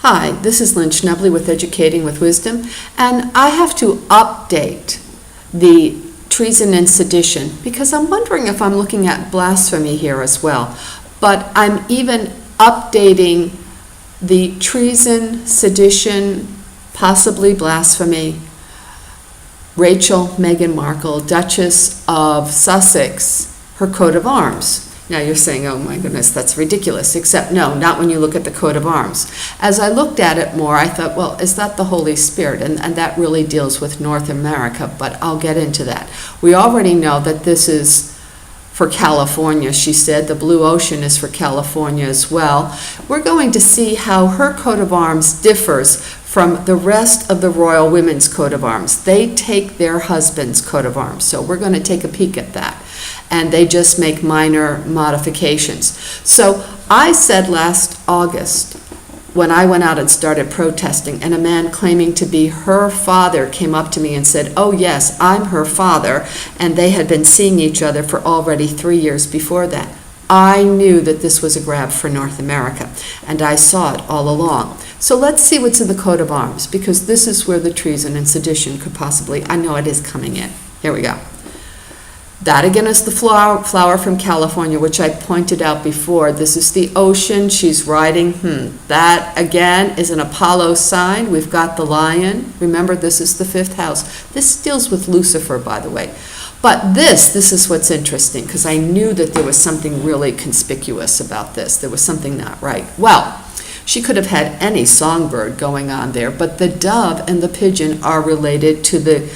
Hi, this is Lynn Schnebley with Educating with Wisdom, and I have to update the Treason and Sedition because I'm wondering if I'm looking at blasphemy here as well. But I'm even updating the treason, sedition, possibly blasphemy, Meghan Markle, Duchess of Sussex, her coat of arms. Now you're saying, oh my goodness, that's ridiculous, except no, not when you look at the coat of arms. As I looked at it more, I thought, well, is that the Holy Spirit? And that really deals with North America, but I'll get into that. We already know that this is for California, she said. The blue ocean is for California as well. We're going to see how her coat of arms differs from the rest of the royal women's coat of arms. They take their husband's coat of arms, so we're going to take a peek at that. And they just make minor modifications. So I said last August, when I went out and started protesting, and a man claiming to be her father came up to me and said, oh yes, I'm her father, and they had been seeing each other for already 3 years before that. I knew that this was a grab for North America, and I saw it all along. So let's see what's in the coat of arms, because this is where the treason and sedition could possibly, I know it is coming in. Here we go. That again is the flower from California, which I pointed out before. This is the ocean she's riding. That again is an Apollo sign. We've got the lion. Remember, this is the 5th house. This deals with Lucifer, by the way. But this is what's interesting, because I knew that there was something really conspicuous about this. There was something not right. Well, she could have had any songbird going on there, but the dove and the pigeon are related to the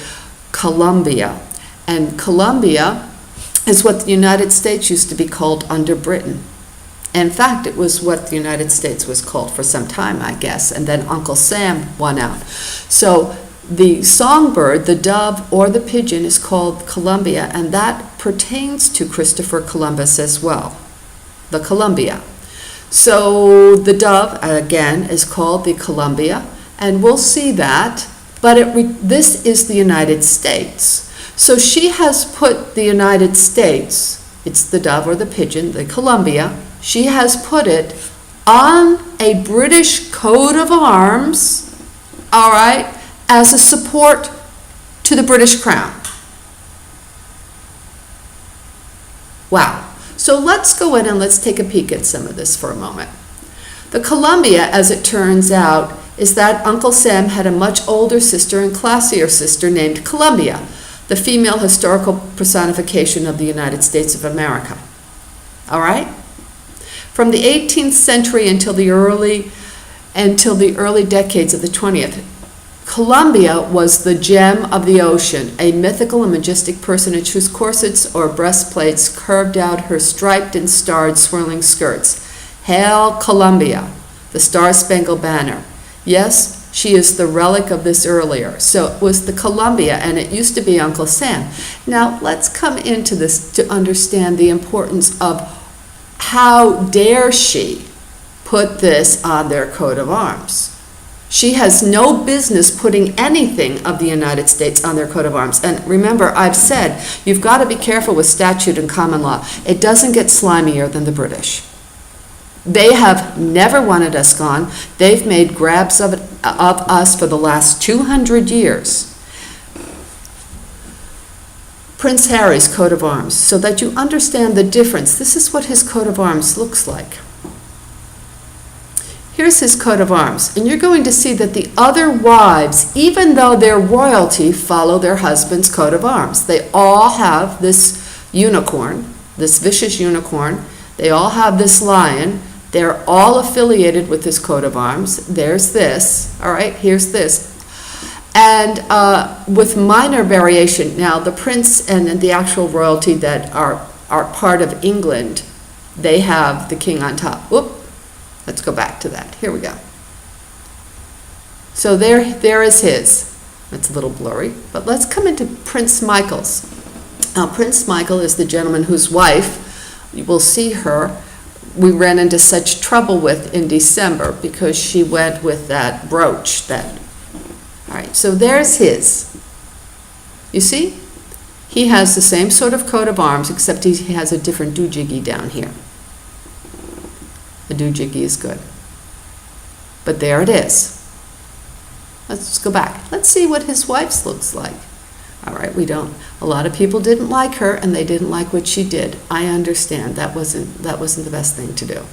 Columbia. And Columbia is what the United States used to be called under Britain. In fact, it was what the United States was called for some time, I guess, and then Uncle Sam won out. So the songbird, the dove, or the pigeon is called Columbia, and that pertains to Christopher Columbus as well, the Columbia. So the dove, again, is called the Columbia, and we'll see that, but this is the United States. So she has put the United States, it's the dove or the pigeon, the Columbia, she has put it on a British coat of arms, all right, as a support to the British crown. Wow. So let's go in and let's take a peek at some of this for a moment. The Columbia, as it turns out, is that Uncle Sam had a much older sister and classier sister named Columbia, the female historical personification of the United States of America. All right? From the 18th century until the early decades of the 20th, Columbia was the gem of the ocean, a mythical and majestic personage whose corsets or breastplates curved out her striped and starred swirling skirts. Hail Columbia, the Star-Spangled Banner. Yes, she is the relic of this earlier. So it was the Columbia, and it used to be Uncle Sam. Now, let's come into this to understand the importance of how dare she put this on their coat of arms. She has no business putting anything of the United States on their coat of arms. And remember, I've said, you've got to be careful with statute and common law. It doesn't get slimier than the British. They have never wanted us gone. They've made grabs of us for the last 200 years. Prince Harry's coat of arms, so that you understand the difference. This is what his coat of arms looks like. Here's his coat of arms, and you're going to see that the other wives, even though they're royalty, follow their husband's coat of arms. They all have this unicorn, this vicious unicorn. They all have this lion. They're all affiliated with this coat of arms. There's this, all right, here's this. And with minor variation, now the prince and the actual royalty that are part of England, they have the king on top. Whoop, let's go back to that. Here we go. So there is his. That's a little blurry, but let's come into Prince Michael's. Now, Prince Michael is the gentleman whose wife, you will see her, we ran into such trouble with in December because she went with that brooch. All right, so there's his. You see? He has the same sort of coat of arms, except he has a different doohickey down here. The doohickey is good. But there it is. Let's go back. Let's see what his wife's looks like. All right, a lot of people didn't like her, and they didn't like what she did. I understand. That wasn't the best thing to do.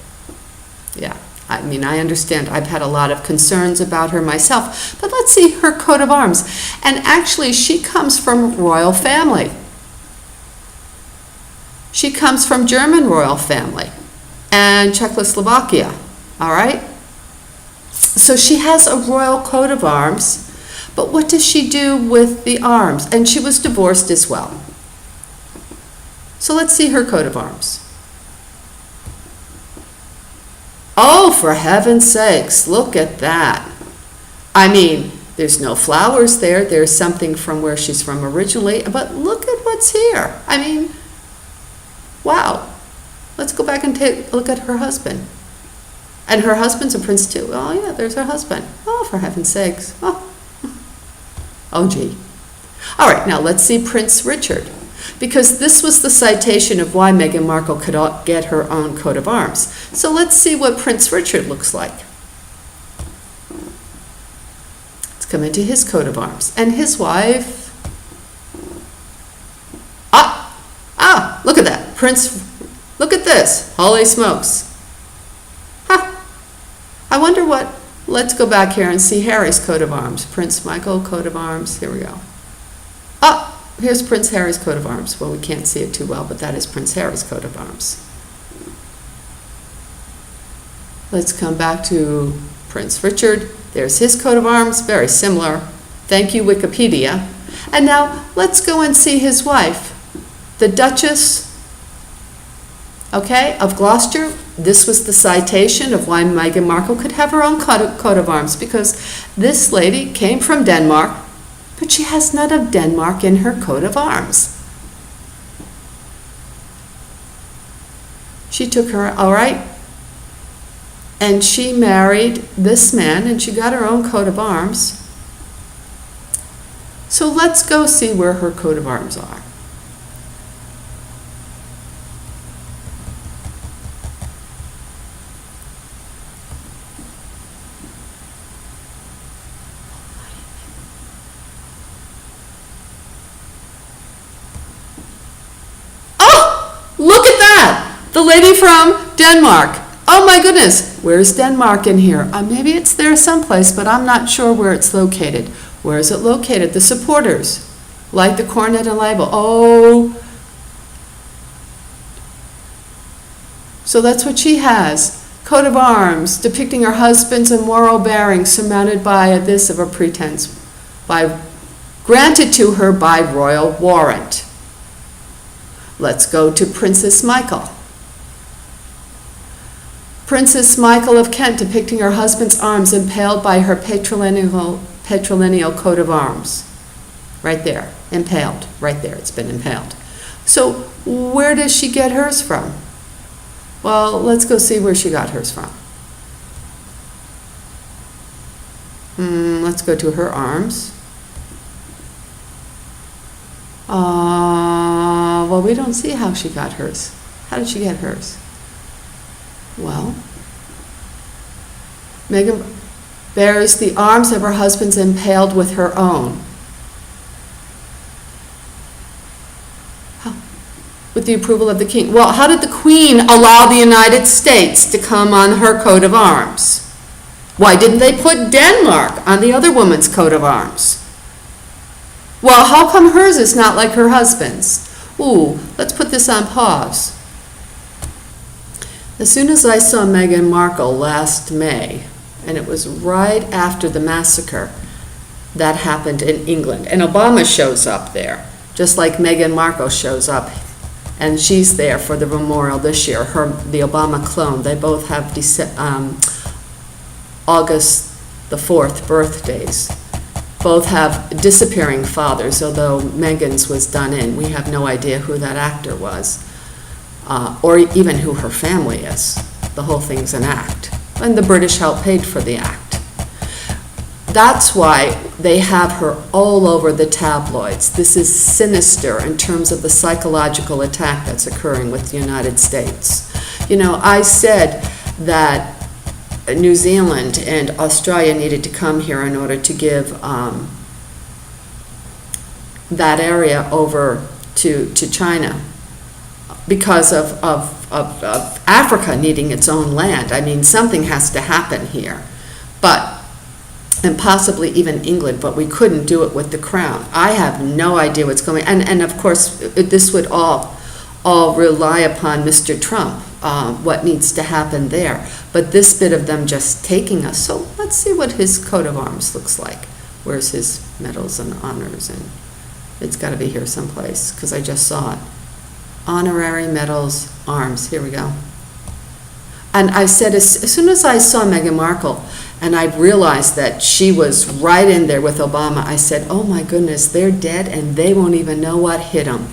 Yeah, I mean, I understand. I've had a lot of concerns about her myself. But let's see her coat of arms. And actually, she comes from royal family. She comes from German royal family and Czechoslovakia. All right? So she has a royal coat of arms. But what does she do with the arms? And she was divorced as well. So let's see her coat of arms. Oh, for heaven's sakes, look at that. I mean, there's no flowers there. There's something from where she's from originally. But look at what's here. I mean, wow. Let's go back and take a look at her husband. And her husband's a prince too. Oh, yeah, there's her husband. Oh, for heaven's sakes. Oh, gee. All right, now let's see Prince Richard, because this was the citation of why Meghan Markle could get her own coat of arms. So let's see what Prince Richard looks like. Let's come into his coat of arms. And his wife. Look at that. Look at this. Holy smokes. I wonder what. Let's go back here and see Harry's coat of arms. Prince Michael coat of arms. Here we go. Here's Prince Harry's coat of arms. Well, we can't see it too well, but that is Prince Harry's coat of arms. Let's come back to Prince Richard. There's his coat of arms, very similar. Thank you, Wikipedia. And now let's go and see his wife, the Duchess, of Gloucester. This was the citation of why Meghan Markle could have her own coat of arms, because this lady came from Denmark, but she has none of Denmark in her coat of arms. She took her, all right, and she married this man, and she got her own coat of arms. So let's go see where her coat of arms are. Look at that! The lady from Denmark. Oh my goodness, where's Denmark in here? Maybe it's there someplace, but I'm not sure where it's located. Where is it located? The supporters, like the cornet and label. Oh, so that's what she has. Coat of arms, depicting her husband's immoral bearing, surmounted by this of a pretense, granted to her by royal warrant. Let's go to Princess Michael. Princess Michael of Kent, depicting her husband's arms impaled by her patrilineal coat of arms. Right there, impaled, right there, it's been impaled. So where does she get hers from? Well, let's go see where she got hers from. Let's go to her arms. Well, we don't see how she got hers. How did she get hers? Well, Meghan bears the arms of her husband's impaled with her own. With the approval of the king. Well, how did the queen allow the United States to come on her coat of arms? Why didn't they put Denmark on the other woman's coat of arms? Well, how come hers is not like her husband's? Ooh, let's put this on pause. As soon as I saw Meghan Markle last May, and it was right after the massacre that happened in England, and Obama shows up there, just like Meghan Markle shows up, and she's there for the memorial this year, the Obama clone. They both have August the 4th birthdays. Both have disappearing fathers, although Meghan's was done in. We have no idea who that actor was, or even who her family is. The whole thing's an act. And the British helped paid for the act. That's why they have her all over the tabloids. This is sinister in terms of the psychological attack that's occurring with the United States. You know, I said that New Zealand and Australia needed to come here in order to give that area over to China because of Africa needing its own land. I mean, something has to happen here. And possibly even England, but we couldn't do it with the crown. I have no idea what's going on. And of course, this would all rely upon Mr. Trump, what needs to happen there. But this bit of them just taking us, so let's see what his coat of arms looks like. Where's his medals and honors? And it's got to be here someplace, because I just saw it. Honorary medals, arms, here we go. And I said, as soon as I saw Meghan Markle, and I realized that she was right in there with Obama, I said, oh my goodness, they're dead and they won't even know what hit them.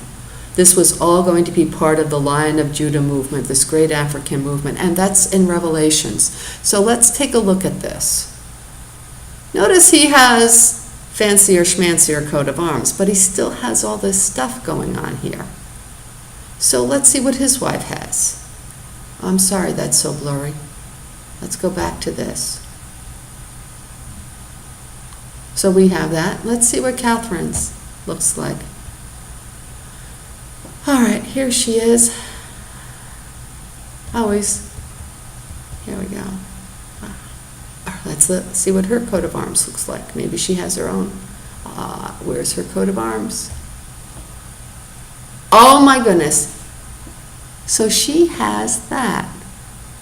This was all going to be part of the Lion of Judah movement, this great African movement, and that's in Revelations. So let's take a look at this. Notice he has fancier schmancier coat of arms, but he still has all this stuff going on here. So let's see what his wife has. I'm sorry, that's so blurry. Let's go back to this. So we have that. Let's see what Catherine's looks like. All right, here she is. Always. Here we go. Let's see what her coat of arms looks like. Maybe she has her own. Where's her coat of arms? Oh my goodness. So she has that.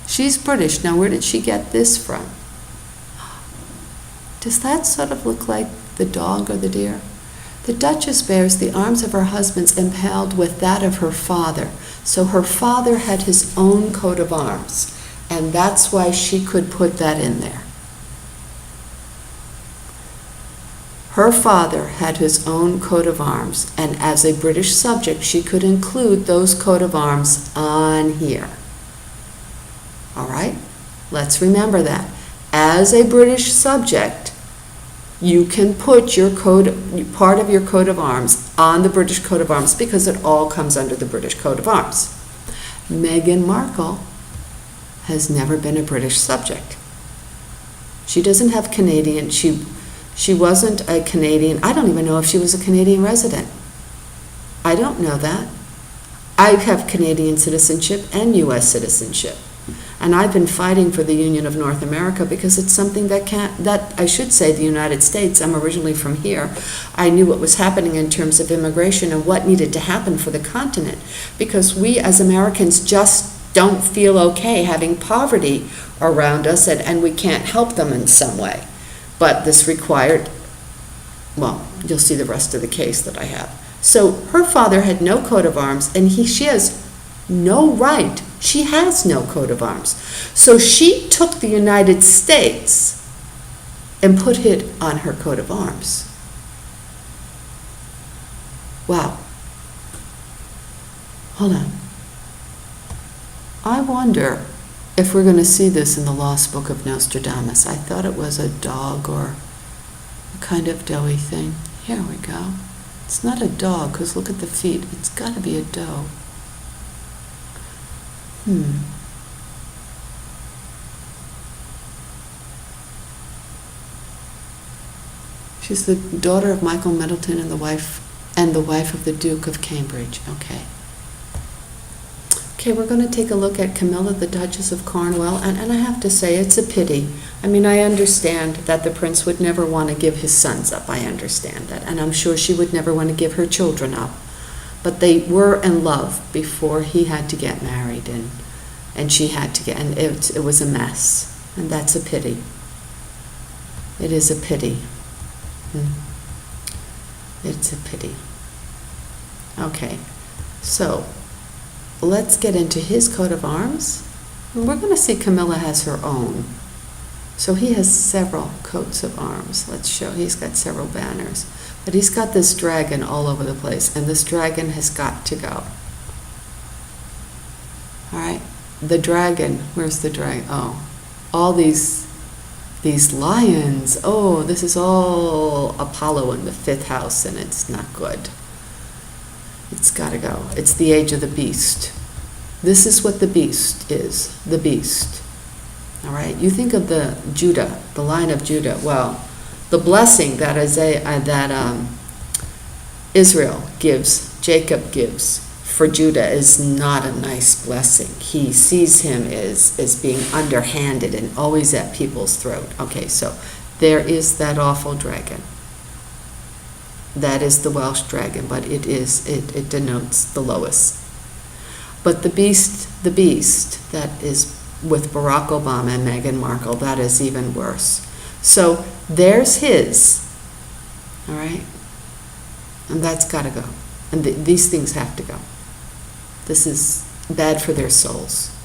She's British. Now, where did she get this from? Does that sort of look like the dog or the deer? The Duchess bears the arms of her husband impaled with that of her father. So her father had his own coat of arms, and that's why she could put that in there. Her father had his own coat of arms, and as a British subject, she could include those coat of arms on here. All right? Let's remember that. As a British subject, you can put your part of your coat of arms on the British coat of arms because it all comes under the British coat of arms. Meghan Markle has never been a British subject. She doesn't have Canadian. She wasn't a Canadian. I don't even know if she was a Canadian resident. I don't know that. I have Canadian citizenship and U.S. citizenship. And I've been fighting for the Union of North America because it's something that I should say the United States. I'm originally from here. I knew what was happening in terms of immigration and what needed to happen for the continent, because we as Americans just don't feel okay having poverty around us, and we can't help them in some way. But this required, well, you'll see the rest of the case that I have. So her father had no coat of arms, and she has no right. She has no coat of arms. So she took the United States and put it on her coat of arms. Wow. Hold on. I wonder if we're going to see this in the Lost Book of Nostradamus. I thought it was a dog or a kind of doughy thing. Here we go. It's not a dog, because look at the feet. It's got to be a doe. She's the daughter of Michael Middleton and the wife of the Duke of Cambridge. Okay. Okay, we're going to take a look at Camilla, the Duchess of Cornwall, and I have to say, it's a pity. I mean, I understand that the prince would never want to give his sons up. I understand that. And I'm sure she would never want to give her children up. But they were in love before he had to get married, and she had to get, and it was a mess. And that's a pity. It is a pity. It's a pity. Okay, so let's get into his coat of arms. And we're going to see Camilla has her own. So he has several coats of arms. Let's show, he's got several banners. But he's got this dragon all over the place, and this dragon has got to go. All right, the dragon, where's the dragon? Oh, all these lions. Oh, this is all Apollo in the 5th house, and it's not good. It's got to go. It's the age of the beast. This is what the beast is, the beast. All right, you think of the Judah, the line of Judah. Well, the blessing that Israel gives, Jacob gives for Judah is not a nice blessing. He sees him as being underhanded and always at people's throat. Okay, so there is that awful dragon. That is the Welsh dragon, but it denotes the lowest. But the beast that is with Barack Obama and Meghan Markle, that is even worse. So there's his, all right? And that's got to go. And these things have to go. This is bad for their souls.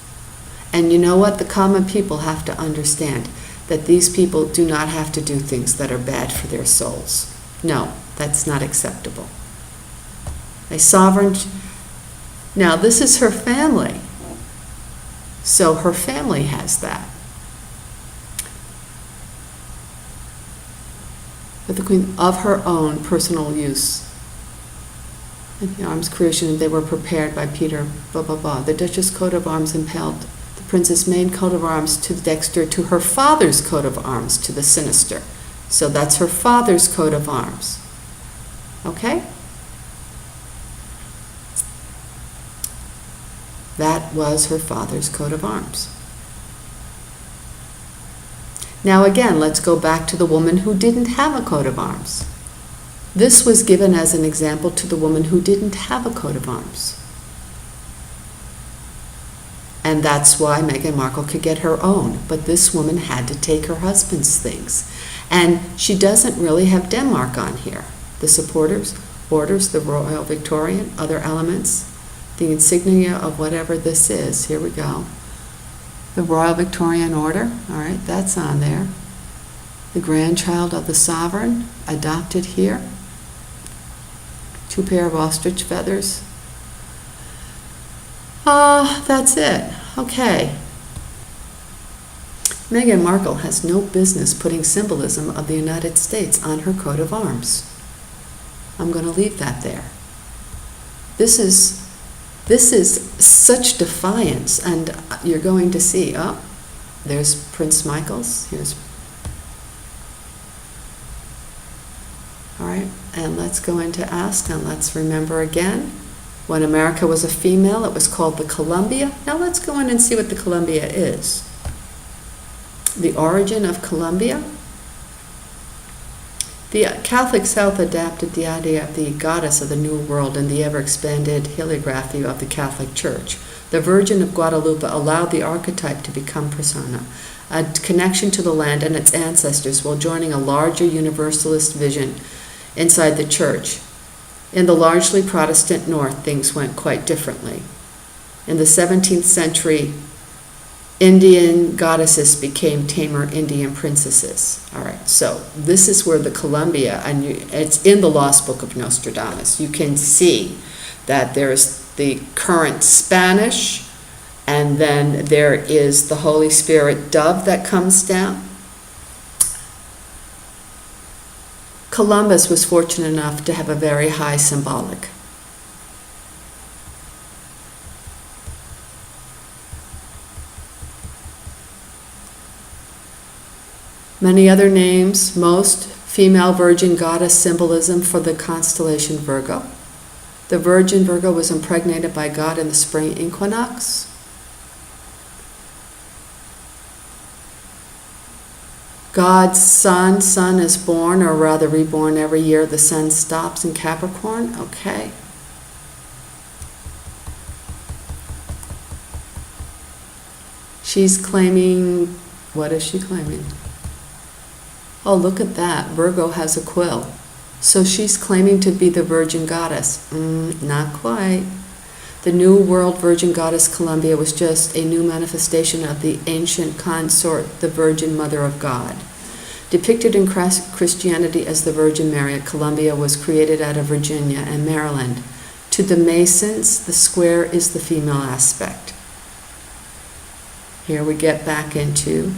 And you know what? The common people have to understand that these people do not have to do things that are bad for their souls. No, that's not acceptable. A sovereign... Now, this is her family. So her family has that. But the queen, of her own personal use. In the arms creation, they were prepared by Peter, blah, blah, blah. The Duchess' coat of arms impelled the princess' main coat of arms to the dexter, to her father's coat of arms to the sinister. So that's her father's coat of arms. Okay? That was her father's coat of arms. Now again, let's go back to the woman who didn't have a coat of arms. This was given as an example to the woman who didn't have a coat of arms. And that's why Meghan Markle could get her own. But this woman had to take her husband's things. And she doesn't really have Denmark on here. The supporters, orders, the Royal Victorian, other elements, the insignia of whatever this is. Here we go. The Royal Victorian Order, all right, that's on there. The grandchild of the sovereign, adopted here. 2 pair of ostrich feathers. That's it. Okay. Meghan Markle has no business putting symbolism of the United States on her coat of arms. I'm going to leave that there. This is such defiance, and you're going to see, there's Prince Michael's, all right, and let's go into ask, and let's remember again, when America was a female, it was called the Columbia. Now let's go in and see what the Columbia is. The origin of Columbia. The Catholic South adapted the idea of the goddess of the New World in the ever-expanded hagiography of the Catholic Church. The Virgin of Guadalupe allowed the archetype to become persona, a connection to the land and its ancestors, while joining a larger universalist vision inside the Church. In the largely Protestant North, things went quite differently. In the 17th century, Indian goddesses became tamer Indian princesses. All right, so this is where the Columbia, and it's in the Lost Book of Nostradamus. You can see that there's the current Spanish, and then there is the Holy Spirit dove that comes down. Columbus was fortunate enough to have a very high symbolic. Many other names, most female virgin goddess symbolism for the constellation Virgo. The Virgin Virgo was impregnated by God in the spring equinox. God's sun is born, or rather reborn every year. The sun stops in Capricorn. Okay. She's claiming, what is she claiming? Oh, look at that. Virgo has a quill. So she's claiming to be the Virgin Goddess. Not quite. The New World Virgin Goddess Columbia was just a new manifestation of the ancient consort, the Virgin Mother of God. Depicted in Christianity as the Virgin Mary, Columbia was created out of Virginia and Maryland. To the Masons, the square is the female aspect. Here we get back into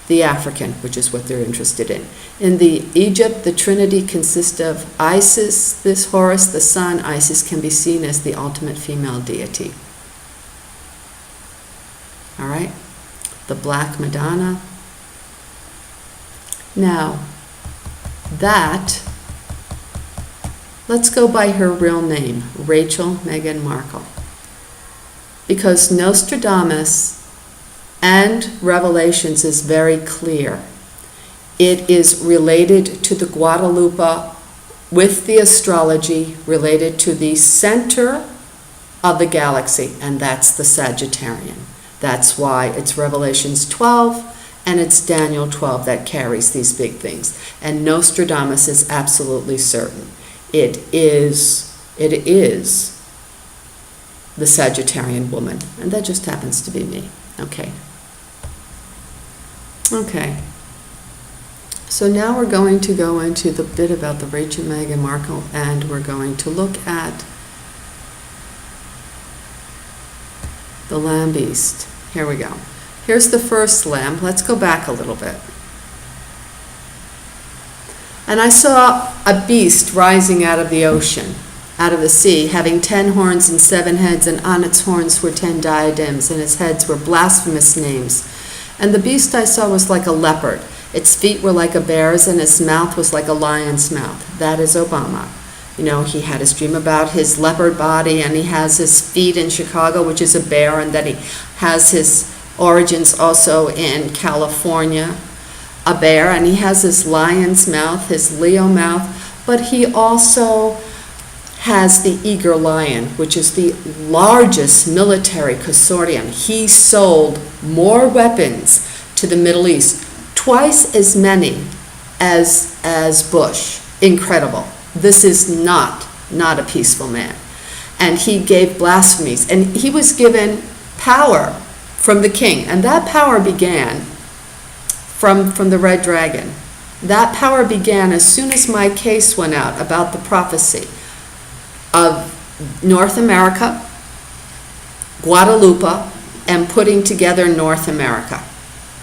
the African, which is what they're interested in. In the Egypt, the Trinity consists of Isis, this Horus, the sun. Isis can be seen as the ultimate female deity. All right? the Black Madonna. Now, that, let's go by her real name, Rachel Meghan Markle. Because Nostradamus and Revelations is very clear. It is related to the Guadalupe with the astrology, related to the center of the galaxy, and that's the Sagittarian. That's why it's Revelations 12 and it's Daniel 12 that carries these big things. And Nostradamus is absolutely certain. It is the Sagittarian woman, and that just happens to be me. Okay. So now we're going to go into the bit about the Rachel Meghan Markle, and we're going to look at the lamb beast. Here we go. Here's the first lamb. Let's go back a little bit. And I saw a beast rising out of the ocean, out of the sea, having 10 horns and 7 heads, and on its horns were 10 diadems, and its heads were blasphemous names. And the beast I saw was like a leopard. Its feet were like a bear's, and its mouth was like a lion's mouth. That is Obama. You know, he had his dream about his leopard body, and he has his feet in Chicago, which is a bear, and then he has his origins also in California, a bear, and he has his lion's mouth, his Leo mouth, but he also has the eager lion, which is the largest military consortium. He sold more weapons to the Middle East, twice as many as Bush. Incredible. This is not a peaceful man. And he gave blasphemies, and he was given power from the king, and that power began from the red dragon. That power began as soon as my case went out about the prophecy of North America, Guadalupe, and putting together North America.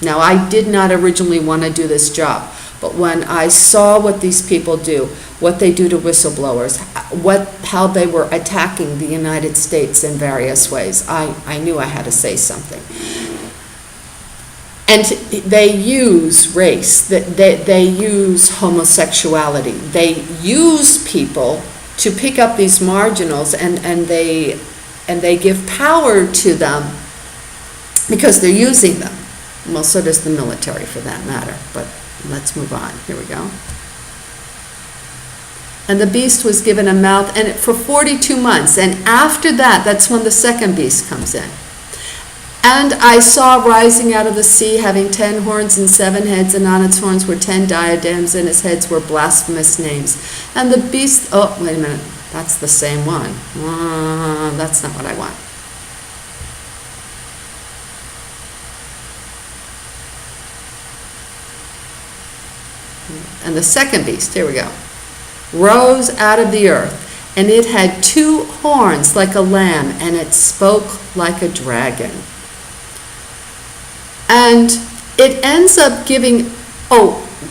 Now, I did not originally want to do this job, but when I saw what these people do, what they do to whistleblowers, how they were attacking the United States in various ways, I knew I had to say something. And they use race, they use homosexuality, they use people to pick up these marginals, and they give power to them because they're using them. Well, so does the military for that matter, but let's move on. Here we go. And the beast was given a mouth and for 42 months, and after that, that's when the second beast comes in. And I saw rising out of the sea, having 10 horns and 7 heads, and on its horns were 10 diadems, and its heads were blasphemous names. And the beast, oh, wait a minute, that's the same one. That's not what I want. And the second beast, here we go, rose out of the earth, and it had 2 horns like a lamb, and it spoke like a dragon. And it ends up giving,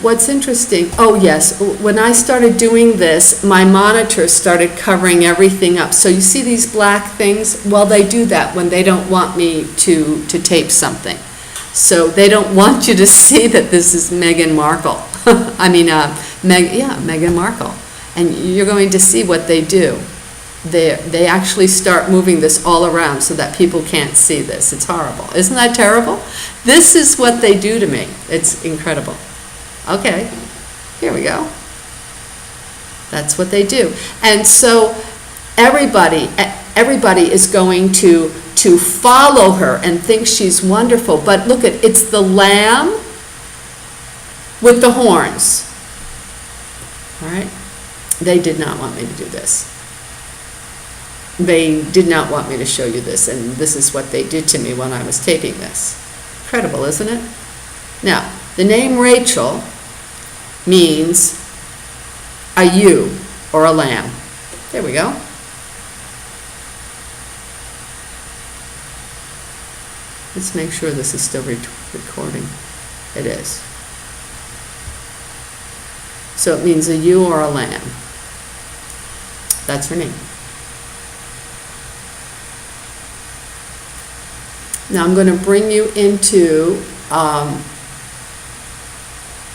what's interesting, yes, when I started doing this, my monitor started covering everything up. So you see these black things? Well, they do that when they don't want me to tape something. So they don't want you to see that this is Meghan Markle. Meghan Markle. And you're going to see what they do. They actually start moving this all around so that people can't see this. It's horrible. Isn't that terrible? This is what they do to me. It's incredible. Okay, here we go. That's what they do. And so everybody is going to follow her and think she's wonderful. But look, it's the lamb with the horns. All right? They did not want me to do this. They did not want me to show you this, and this is what they did to me when I was taping this. Incredible, isn't it? Now, the name Rachel means a ewe or a lamb. There we go. Let's make sure this is still recording. It is. So it means a ewe or a lamb. That's her name. Now I'm going to bring you into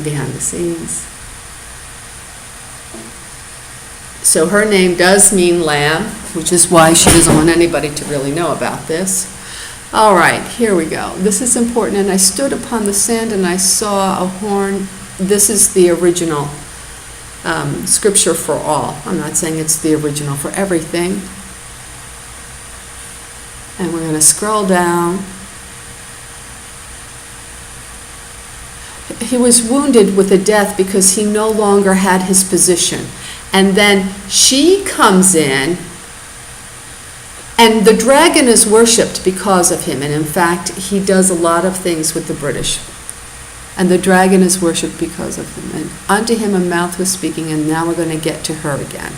behind the scenes. So her name does mean lamb, which is why she doesn't want anybody to really know about this. All right, here we go. This is important. And I stood upon the sand and I saw a horn. This is the original scripture for all. I'm not saying it's the original for everything. And we're going to scroll down. He was wounded with a death because he no longer had his position. And then she comes in, and the dragon is worshipped because of him. And in fact, he does a lot of things with the British. And the dragon is worshipped because of him. And unto him a mouth was speaking, and now we're going to get to her again.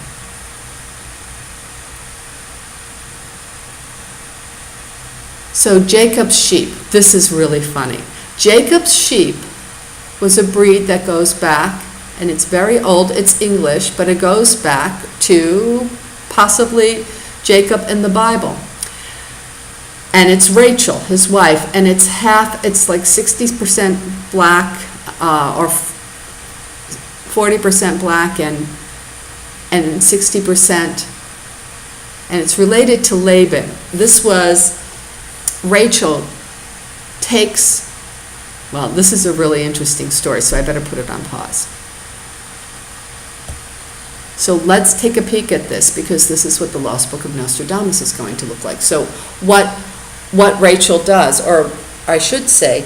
So Jacob's sheep. This is really funny. Jacob's sheep was a breed that goes back, and it's very old, it's English, but it goes back to possibly Jacob in the Bible. And it's Rachel, his wife, and it's like 60% black or 40% black and 60%, and it's related to Laban. This was Rachel takes, well, this is a really interesting story, so I better put it on pause. So let's take a peek at this, because this is what the Lost Book of Nostradamus is going to look like. So what Rachel does, or I should say,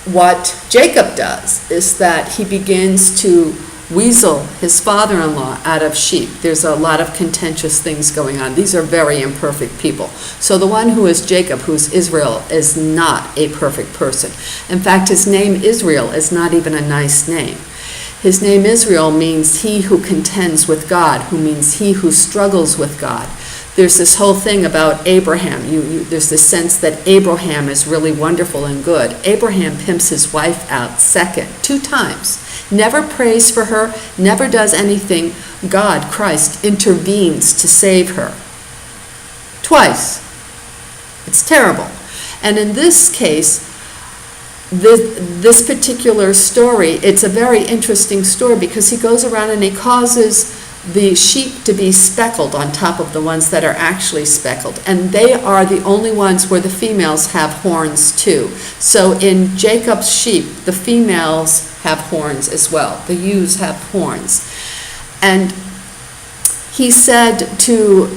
what Jacob does, is that he begins to weasel his father-in-law out of sheep. There's a lot of contentious things going on. These are very imperfect people. So the one who is Jacob, who's Israel, is not a perfect person. In fact, his name Israel is not even a nice name. His name Israel means he who contends with God, who means he who struggles with God. There's this whole thing about Abraham. There's this sense that Abraham is really wonderful and good. Abraham pimps his wife out 2 times. Never prays for her, never does anything. God, Christ, intervenes to save her. Twice. It's terrible. And in this case, this particular story, it's a very interesting story, because he goes around and he causes the sheep to be speckled on top of the ones that are actually speckled. And they are the only ones where the females have horns too. So in Jacob's sheep, the females have horns as well. The ewes have horns. And he said to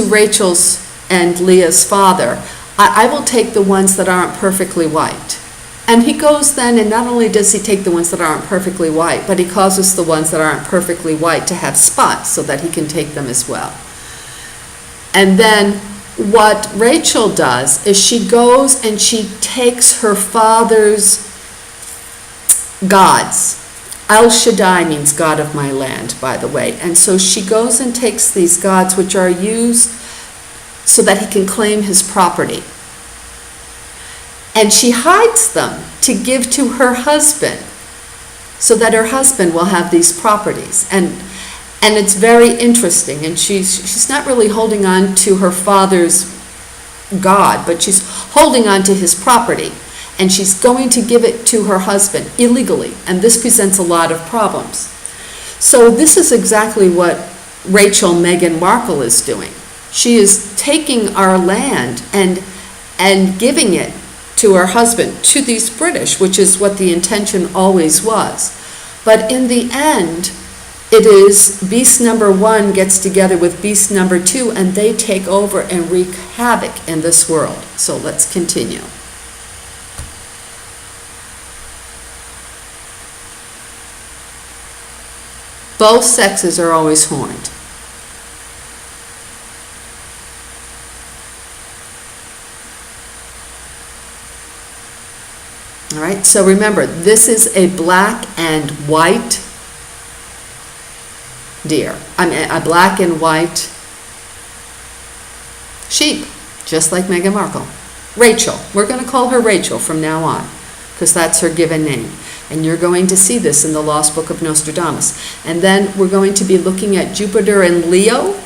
Rachel's and Leah's father, I will take the ones that aren't perfectly white. And he goes then, and not only does he take the ones that aren't perfectly white, but he causes the ones that aren't perfectly white to have spots so that he can take them as well. And then what Rachel does is she goes and she takes her father's gods. El Shaddai means God of my land, by the way. And so she goes and takes these gods, which are used so that he can claim his property. And she hides them to give to her husband, so that her husband will have these properties. And it's very interesting. And she's not really holding on to her father's God, but she's holding on to his property. And she's going to give it to her husband illegally. And this presents a lot of problems. So this is exactly what Rachel Meghan Markle is doing. She is taking our land and giving it to her husband, to these British, which is what the intention always was. But in the end, it is beast number 1 gets together with beast number 2, and they take over and wreak havoc in this world. So let's continue. Both sexes are always horned. All right, so remember, this is a black and white deer. I mean, a black and white sheep, just like Meghan Markle. Rachel, we're going to call her Rachel from now on, because that's her given name. And you're going to see this in the Lost Book of Nostradamus. And then we're going to be looking at Jupiter and Leo.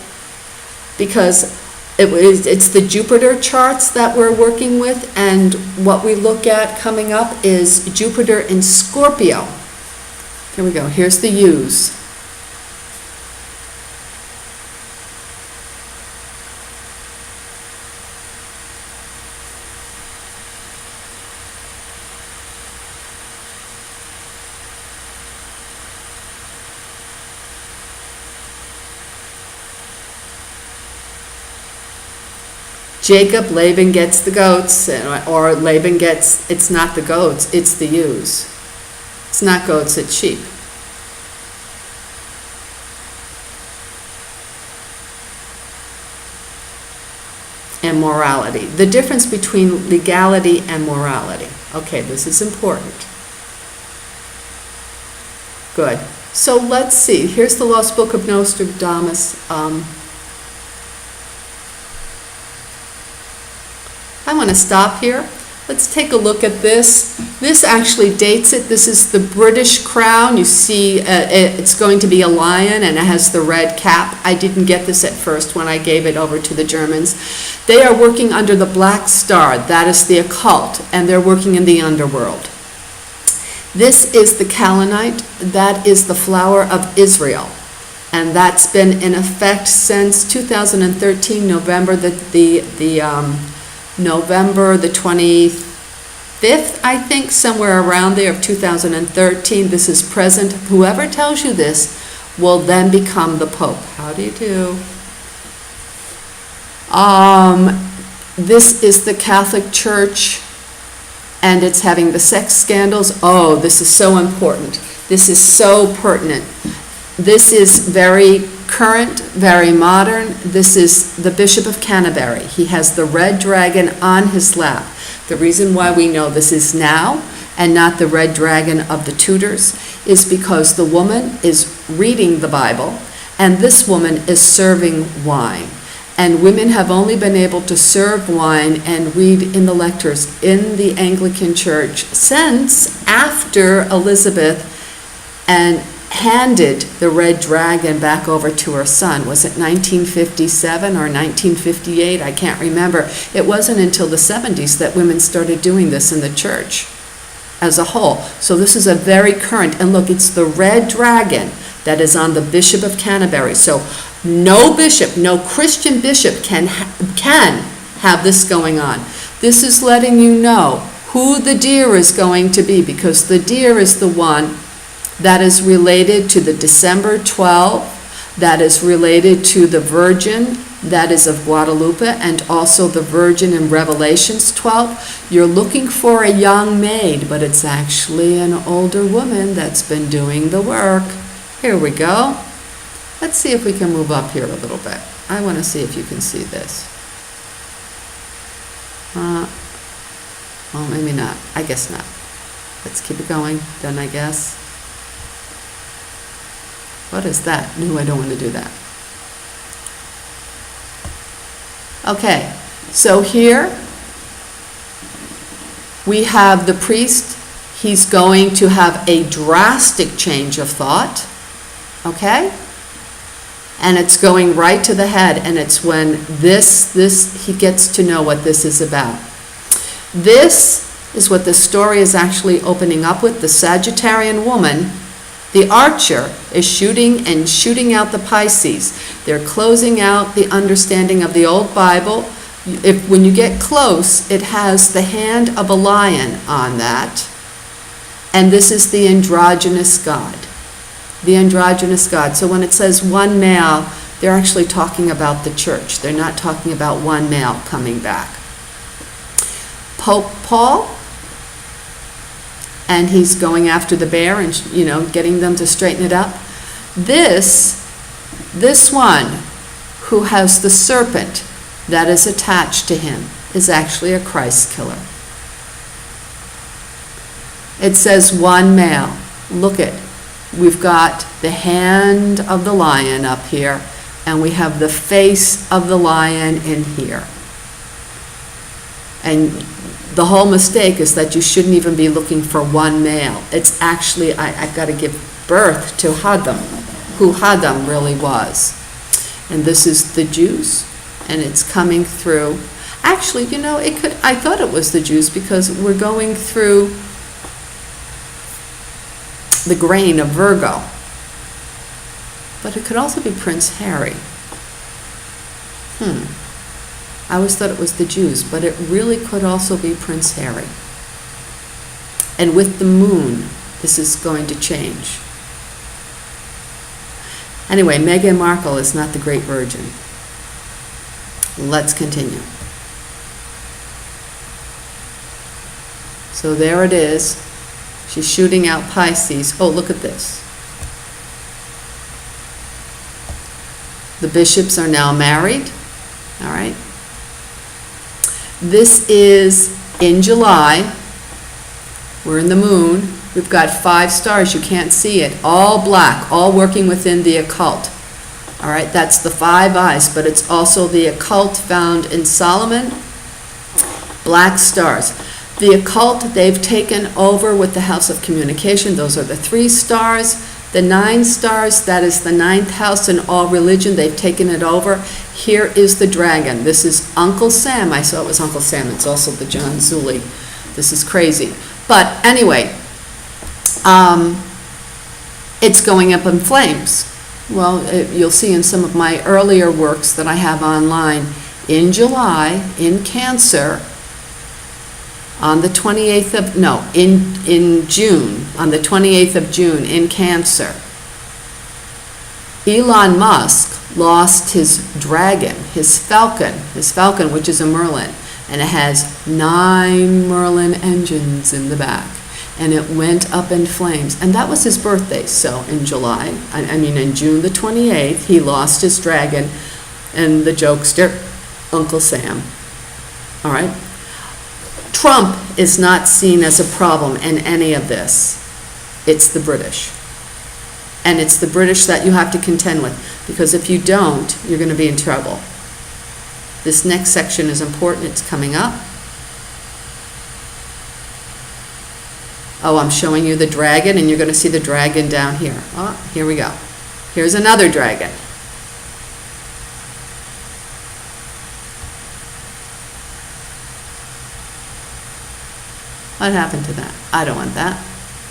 because it's the Jupiter charts that we're working with, and what we look at coming up is Jupiter in Scorpio. Here we go. Here's the U's. Jacob, Laban gets the goats, or Laban gets, it's not the goats, it's the ewes. It's not goats, it's sheep. And morality. The difference between legality and morality. Okay, this is important. Good. So let's see. Here's the Lost Book of Nostradamus. I want to stop here. Let's take a look at this. This actually dates it. This is the British crown. You see it's going to be a lion, and it has the red cap. I didn't get this at first when I gave it over to the Germans. They are working under the black star. That is the occult, and they're working in the underworld. This is the kalanite. That is the flower of Israel. And that's been in effect since 2013, November November the 25th, I think, somewhere around there of 2013. This is present. Whoever tells you this will then become the Pope. How do you do? This is the Catholic Church, and it's having the sex scandals. Oh, this is so important. This is so pertinent. This is very current, very modern. This is the Bishop of Canterbury. He has the red dragon on his lap. The reason why we know this is now and not the red dragon of the Tudors is because the woman is reading the Bible, and this woman is serving wine. And women have only been able to serve wine and read in the lectures in the Anglican Church since after Elizabeth and handed the red dragon back over to her son. Was it 1957 or 1958? I can't remember. It wasn't until the 70s that women started doing this in the church as a whole. So this is a very current, and look, it's the red dragon that is on the Bishop of Canterbury. So no bishop, no Christian bishop can have this going on. This is letting you know who the deer is going to be, because the deer is the one that is related to the December 12, that is related to the Virgin, that is of Guadalupe, and also the Virgin in Revelations 12. You're looking for a young maid, but it's actually an older woman that's been doing the work. Here we go. Let's see if we can move up here a little bit. I want to see if you can see this. Well, maybe not. I guess not. Let's keep it going, then, I guess. What is that? No, I don't want to do that. Okay, so here we have the priest. He's going to have a drastic change of thought, okay? And it's going right to the head, and it's when he gets to know what this is about. This is what the story is actually opening up with. The Sagittarian woman, the archer, is shooting out the Pisces. They're closing out the understanding of the old Bible. When you get close, it has the hand of a lion on that. And this is the androgynous god. The androgynous god. So when it says one male, they're actually talking about the church. They're not talking about one male coming back. Pope Paul, and he's going after the bear and, getting them to straighten it up. This one who has the serpent that is attached to him is actually a Christ killer. It says one male. Look at, we've got the hand of the lion up here, and we have the face of the lion in here. And the whole mistake is that you shouldn't even be looking for one male. It's actually, I've got to give birth to Hadam, who Hadam really was. And this is the Jews. and it's coming through. Actually, I thought it was the Jews because we're going through the grain of Virgo. But it could also be Prince Harry. I always thought it was the Jews, but it really could also be Prince Harry. And with the moon, this is going to change. Anyway, Meghan Markle is not the Great Virgin. Let's continue. So there it is. She's shooting out Pisces. Oh, look at this. The bishops are now married. All right. This is in July. We're in the moon. We've got 5 stars. You can't see it. All black, all working within the occult. All right, that's the 5 eyes, but it's also the occult found in Solomon. Black stars. The occult, they've taken over with the house of communication. Those are the 3 stars. The 9 stars, that is the 9th house in all religion. They've taken it over. Here is the dragon. This is Uncle Sam. I saw it was Uncle Sam. It's also the John Zuli. This is crazy. But anyway, it's going up in flames. Well, you'll see in some of my earlier works that I have online, in July, in Cancer, on the 28th of, no, in June, on the 28th of June, in Cancer, Elon Musk lost his dragon, his falcon, which is a Merlin, and it has 9 Merlin engines in the back. And it went up in flames. And that was his birthday. So in July, in June the 28th, he lost his dragon and the jokester, Uncle Sam. All right? Trump is not seen as a problem in any of this. It's the British. And it's the British that you have to contend with, because if you don't, you're going to be in trouble. This next section is important. It's coming up. Oh, I'm showing you the dragon, and you're going to see the dragon down here. Oh, here we go. Here's another dragon. What happened to that? I don't want that.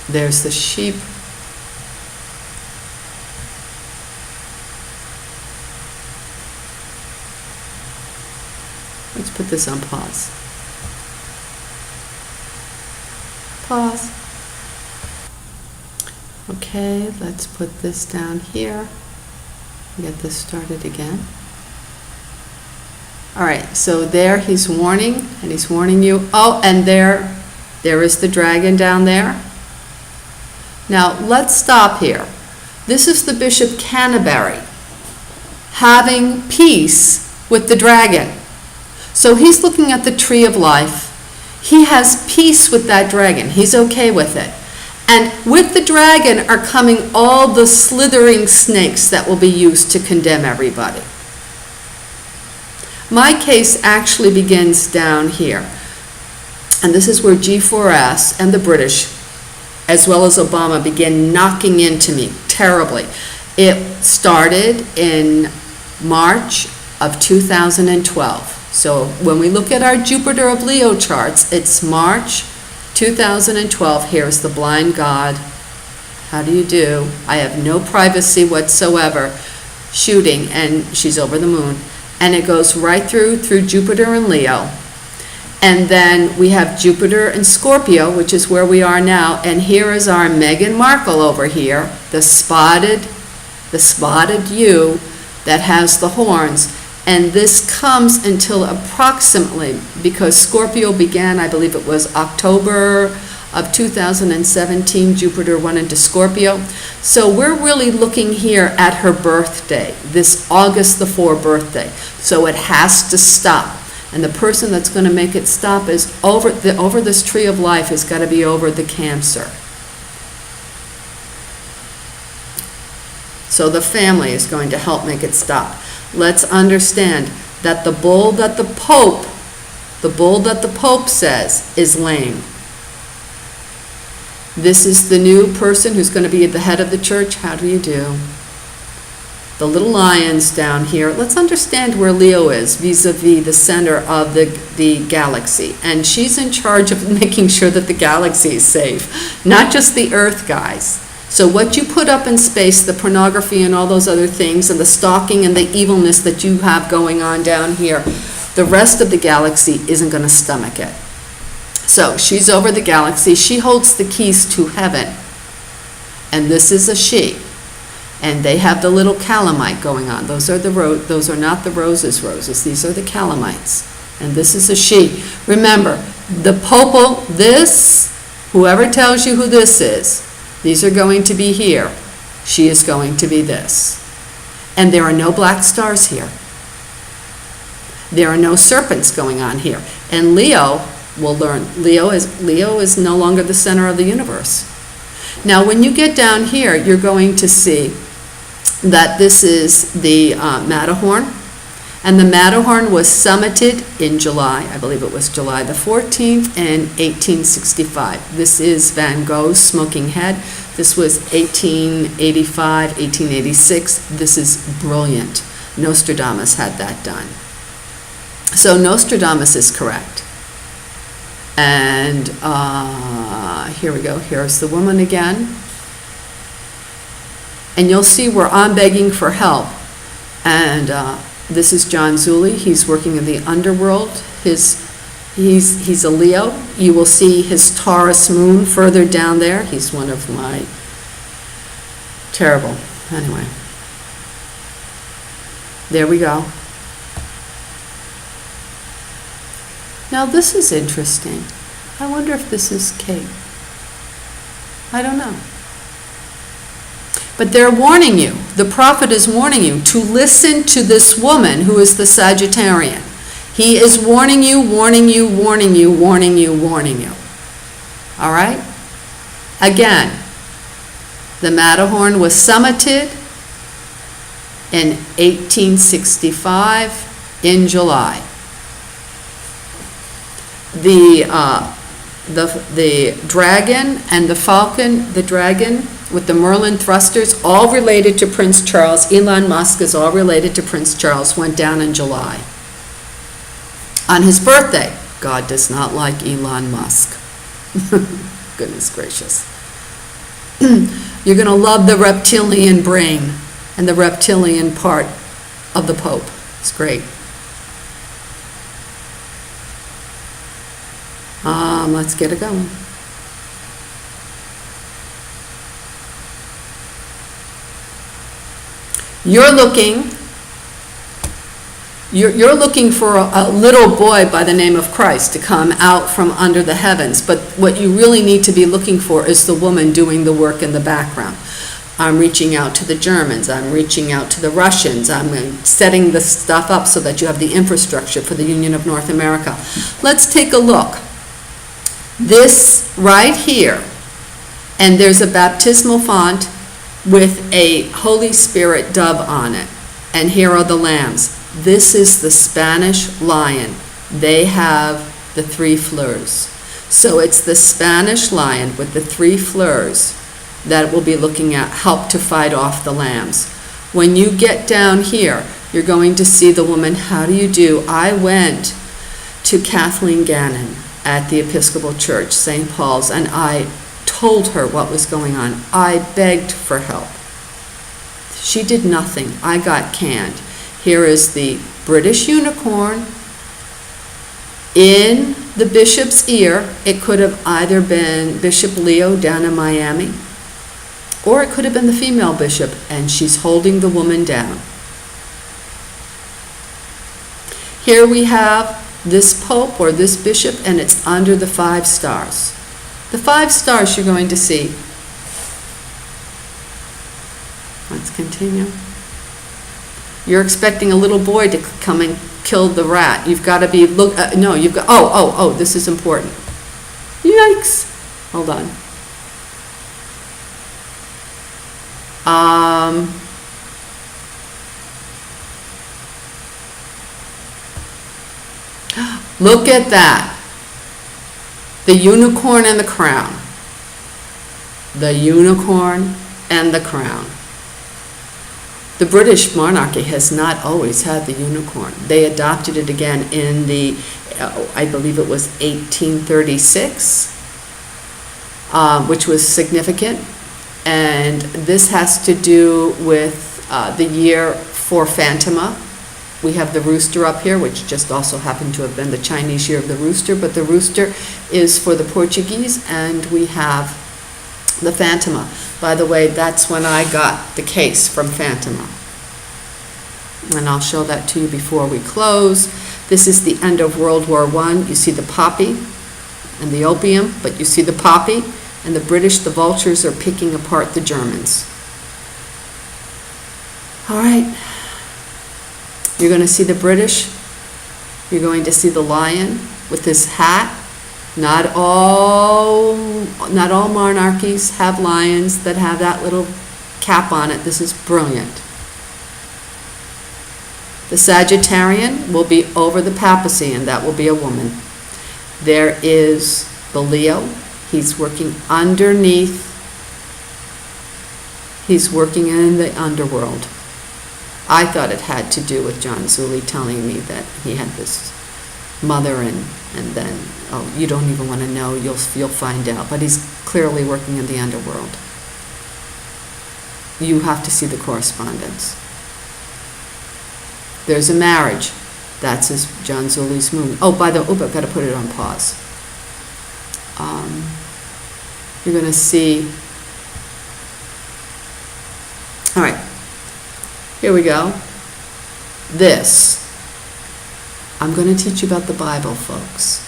There's the sheep. Let's put this on pause. Pause. Okay, let's put this down here. Get this started again. All right, so there he's warning, and he's warning you. Oh, and there is the dragon down there. Now, let's stop here. This is the Bishop Canterbury having peace with the dragon. So he's looking at the tree of life. He has peace with that dragon. He's okay with it. And with the dragon are coming all the slithering snakes that will be used to condemn everybody. My case actually begins down here. And this is where G4S and the British, as well as Obama, began knocking into me terribly. It started in March of 2012. So when we look at our Jupiter of Leo charts, it's March 2012. Here's the blind god. How do you do? I have no privacy whatsoever. Shooting, and she's over the moon. And it goes right through Jupiter and Leo. And then we have Jupiter and Scorpio, which is where we are now. And here is our Meghan Markle over here, the spotted ewe that has the horns. And this comes until approximately, because Scorpio began, I believe it was October of 2017, Jupiter went into Scorpio. So we're really looking here at her birthday, this August the 4th birthday. So it has to stop. And the person that's going to make it stop is over this tree of life has got to be over the Cancer. So the family is going to help make it stop. Let's understand that the bull that the Pope says is lame. This is the new person who's going to be at the head of the church. How do you do? the little lions down here. Let's understand where Leo is vis-a-vis the center of the galaxy. And she's in charge of making sure that the galaxy is safe, not just the Earth, guys. So what you put up in space, the pornography and all those other things, and the stalking and the evilness that you have going on down here, the rest of the galaxy isn't going to stomach it. So she's over the galaxy. She holds the keys to heaven. And this is a she. And they have the little calamite going on. Those are not the roses. These are the calamites. And this is a she. Remember, the popal, whoever tells you who this is, these are going to be here. She is going to be this. And there are no black stars here. There are no serpents going on here. And Leo will learn. Leo is no longer the center of the universe. Now, when you get down here, you're going to see that this is the Matterhorn. And the Matterhorn was summited in July, I believe it was July the 14th in 1865. This is Van Gogh's Smoking Head. This was 1885, 1886. This is brilliant. Nostradamus had that done. So Nostradamus is correct. And here we go. Here's the woman again. And you'll see where I'm begging for help. And this is John Zulli. He's working in the underworld. He's a Leo. You will see his Taurus moon further down there. He's one of my terrible. Anyway, there we go. Now this is interesting. I wonder if this is Kate. I don't know. But they're warning you. The prophet is warning you to listen to this woman who is the Sagittarian. He is warning you, warning you, warning you, warning you, warning you. All right? Again, the Matterhorn was summited in 1865 in July. The dragon and the falcon, the dragon with the Merlin thrusters, all related to Prince Charles. Elon Musk is all related to Prince Charles, went down in July. On his birthday. God does not like Elon Musk. Goodness gracious. You're going to love the reptilian brain and the reptilian part of the Pope. It's great. Let's get it going. You're looking for a little boy by the name of Christ to come out from under the heavens, but what you really need to be looking for is the woman doing the work in the background. I'm reaching out to the Germans, I'm reaching out to the Russians, I'm setting the stuff up so that you have the infrastructure for the Union of North America. Let's take a look. This right here, and there's a baptismal font with a Holy Spirit dove on it. And here are the lambs. This is the Spanish lion. They have the 3 fleurs. So it's the Spanish lion with the 3 fleurs that we'll be looking at, help to fight off the lambs. When you get down here, you're going to see the woman. How do you do? I went to Kathleen Gannon at the Episcopal Church, St. Paul's, and I told her what was going on. I begged for help. She did nothing. I got canned. Here is the British unicorn in the bishop's ear. It could have either been Bishop Leo down in Miami, or it could have been the female bishop, and she's holding the woman down. Here we have this pope or this bishop, and it's under the 5 stars. The 5 stars you're going to see. Let's continue. You're expecting a little boy to come and kill the rat. You've got to be, this is important. Yikes. Hold on. Look at that. The unicorn and the crown. The unicorn and the crown. The British monarchy has not always had the unicorn. They adopted it again in the, I believe it was 1836, which was significant. And this has to do with the year for Phantom. We have the rooster up here, which just also happened to have been the Chinese year of the rooster, but the rooster is for the Portuguese, and we have the Phantom. By the way, that's when I got the case from Phantom. And I'll show that to you before we close. This is the end of World War I. You see the poppy and the opium, but you see the poppy, and the British, the vultures, are picking apart the Germans. All right. You're going to see the British. You're going to see the lion with this hat. Not all monarchies have lions that have that little cap on it. This is brilliant. The Sagittarian will be over the papacy, and that will be a woman. There is the Leo. He's working underneath. He's working in the underworld. I thought it had to do with John Zuli telling me that he had this mother, and then, oh, you don't even want to know, you'll find out. But he's clearly working in the underworld. You have to see the correspondence. There's a marriage. That's John Zuli's moon. Oh, I've got to put it on pause. You're going to see. All right. Here we go. This. I'm going to teach you about the Bible, folks.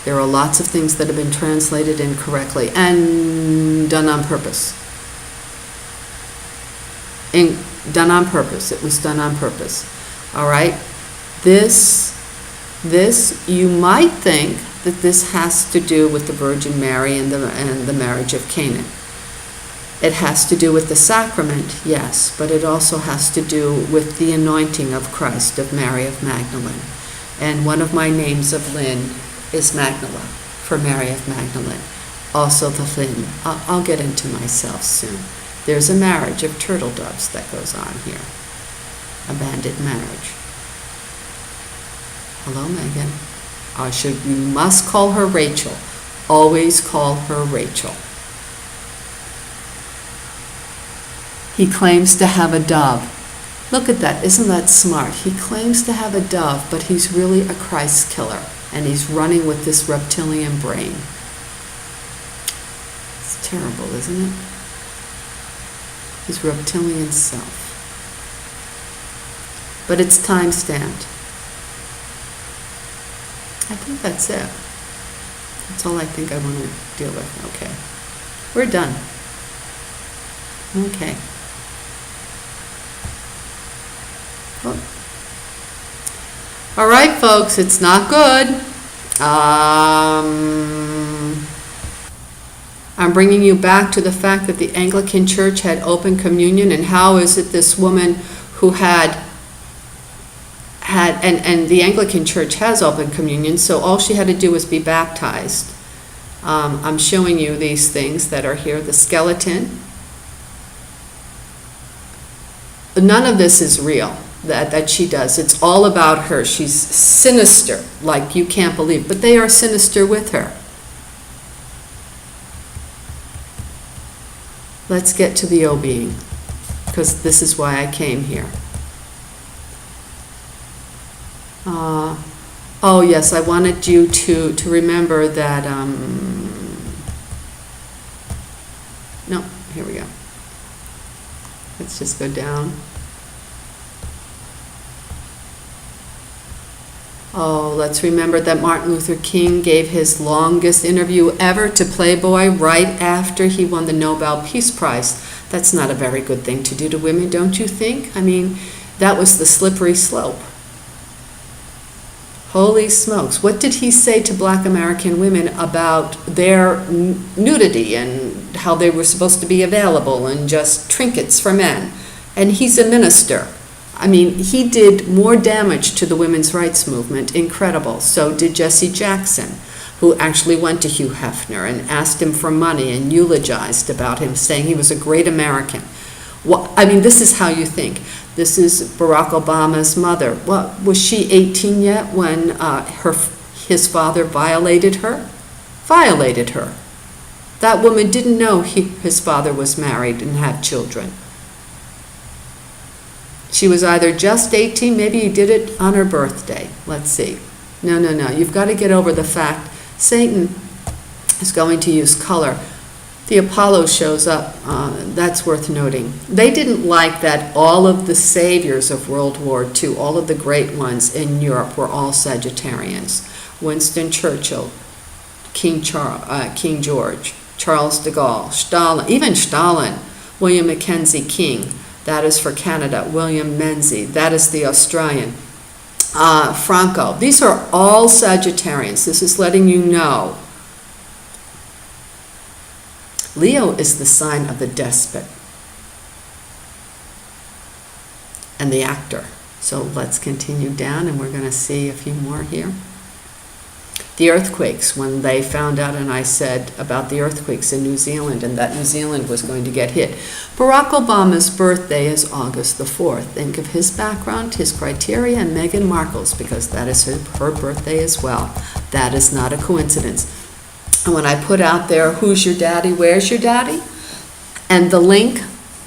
There are lots of things that have been translated incorrectly and done on purpose. Done on purpose. It was done on purpose. All right? This, you might think that this has to do with the Virgin Mary and the marriage of Canaan. It has to do with the sacrament, yes, but it also has to do with the anointing of Christ, of Mary of Magdalene. And one of my names of Lynn is Magdala, for Mary of Magdalene. Also the Lynn. I'll get into myself soon. There's a marriage of turtle doves that goes on here. A banded marriage. Hello, Megan. You must call her Rachel. Always call her Rachel. He claims to have a dove. Look at that. Isn't that smart? He claims to have a dove, but he's really a Christ killer, and he's running with this reptilian brain. It's terrible, isn't it? His reptilian self. But it's time-stamped. I think that's it. That's all I think I want to deal with. Okay. We're done. Okay. Oh. All right, folks, it's not good. I'm bringing you back to the fact that the Anglican Church had open communion, and how is it this woman who had and the Anglican Church has open communion, so all she had to do was be baptized. I'm showing you these things that are here. The skeleton. None of this is real that she does. It's all about her. She's sinister, like you can't believe, but they are sinister with her. Let's get to the O-being, because this is why I came here. Oh yes, I wanted you to remember that, no, here we go. Let's just go down. Oh, let's remember that Martin Luther King gave his longest interview ever to Playboy right after he won the Nobel Peace Prize. That's not a very good thing to do to women, don't you think? I mean, that was the slippery slope. Holy smokes. What did he say to black American women about their nudity and how they were supposed to be available and just trinkets for men? And he's a minister. I mean, he did more damage to the women's rights movement. Incredible. So did Jesse Jackson, who actually went to Hugh Hefner and asked him for money and eulogized about him, saying he was a great American. Well, I mean, this is how you think. This is Barack Obama's mother. Well, was she 18 yet when his father violated her? Violated her. That woman didn't know his father was married and had children. She was either just 18, maybe he did it on her birthday. Let's see. No. You've got to get over the fact Satan is going to use color. The Apollo shows up. That's worth noting. They didn't like that all of the saviors of World War II, all of the great ones in Europe, were all Sagittarians. Winston Churchill, King George, Charles de Gaulle, Stalin, even Stalin, William Mackenzie King, that is for Canada, William Menzies, that is the Australian, Franco. These are all Sagittarians. This is letting you know. Leo is the sign of the despot and the actor. So let's continue down, and we're going to see a few more here. The earthquakes, when they found out, and I said about the earthquakes in New Zealand and that New Zealand was going to get hit. Barack Obama's birthday is August the 4th. Think of his background, his criteria, and Meghan Markle's, because that is her birthday as well. That is not a coincidence. And when I put out there, who's your daddy, where's your daddy? And the link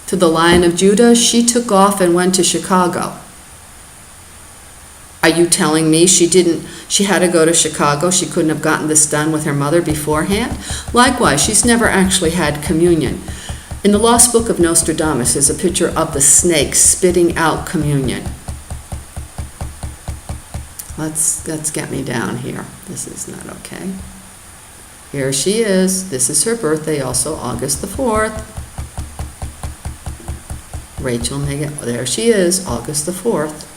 to the Lion of Judah, she took off and went to Chicago. Are you telling me she had to go to Chicago? She couldn't have gotten this done with her mother beforehand? Likewise, she's never actually had communion. In the Lost Book of Nostradamus is a picture of the snake spitting out communion. Let's get me down here. This is not okay. Here she is. This is her birthday, also August the 4th. Rachel Meghan, there she is, August the 4th.